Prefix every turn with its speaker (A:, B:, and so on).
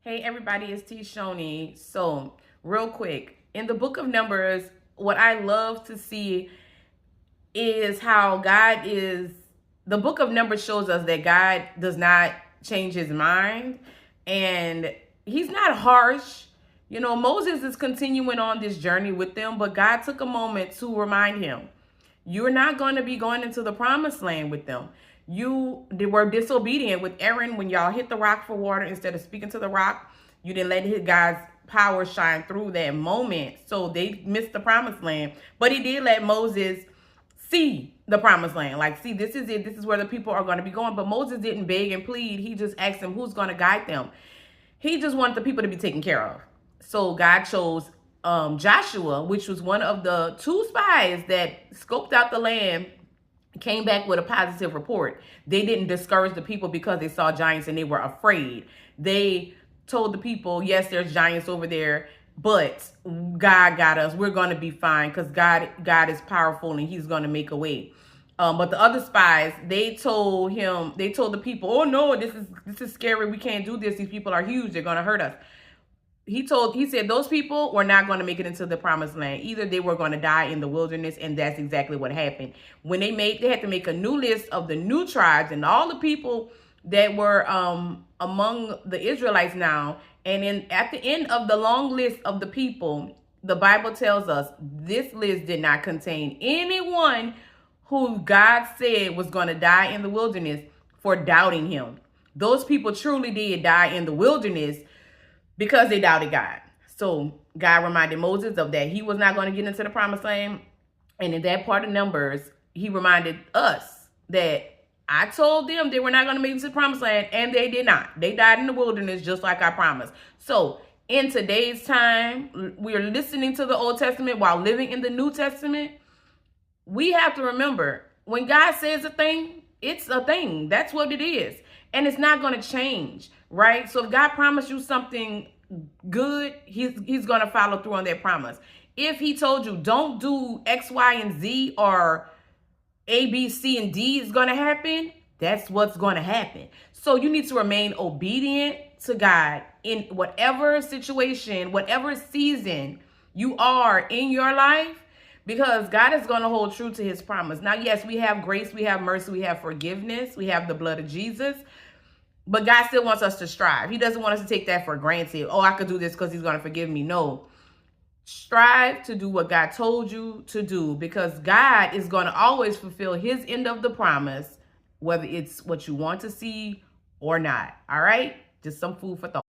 A: Hey everybody, it's T Shoni. So, real quick, in the book of Numbers, what I love to see is how God is. The book of Numbers shows us that God does not change his mind and he's not harsh. You know, Moses is continuing on this journey with them, but God took a moment to remind him, you're not going to be going into the promised land with them. They were disobedient with Aaron when y'all hit the rock for water instead of speaking to the rock. You didn't let God's power shine through that moment. So they missed the promised land. But he did let Moses see the promised land. Like, see, this is it. This is where the people are going to be going. But Moses didn't beg and plead. He just asked him who's going to guide them. He just wanted the people to be taken care of. So God chose Joshua, which was one of the two spies that scoped out the land, came back with a positive report. They didn't discourage the people because they saw giants and they were afraid. They told the people, yes, there's giants over there, but God got us. We're going to be fine because God is powerful and he's going to make a way. But the other spies, they told the people, oh no, this is scary. We can't do this. These people are huge. They're going to hurt us. He said those people were not going to make it into the promised land. Either they were going to die in the wilderness, and that's exactly what happened. When they had to make a new list of the new tribes and all the people that were among the Israelites now. And at the end of the long list of the people, the Bible tells us this list did not contain anyone who God said was going to die in the wilderness for doubting him. Those people truly did die in the wilderness because they doubted God. So God reminded Moses of that. He was not going to get into the promised land. And in that part of Numbers, he reminded us that I told them they were not going to make it to the promised land, and they did not. They died in the wilderness just like I promised. So in today's time, we are listening to the Old Testament while living in the New Testament. We have to remember, when God says a thing, it's a thing. That's what it is. And it's not going to change, right? So if God promised you something good, he's going to follow through on that promise. If he told you don't do X, Y, and Z, or A, B, C, and D is going to happen, that's what's going to happen. So you need to remain obedient to God in whatever situation, whatever season you are in your life, because God is going to hold true to his promise. Now, yes, we have grace, we have mercy, we have forgiveness, we have the blood of Jesus. But God still wants us to strive. He doesn't want us to take that for granted. Oh, I could do this because he's going to forgive me. No. Strive to do what God told you to do, because God is going to always fulfill his end of the promise, whether it's what you want to see or not. All right? Just some food for thought.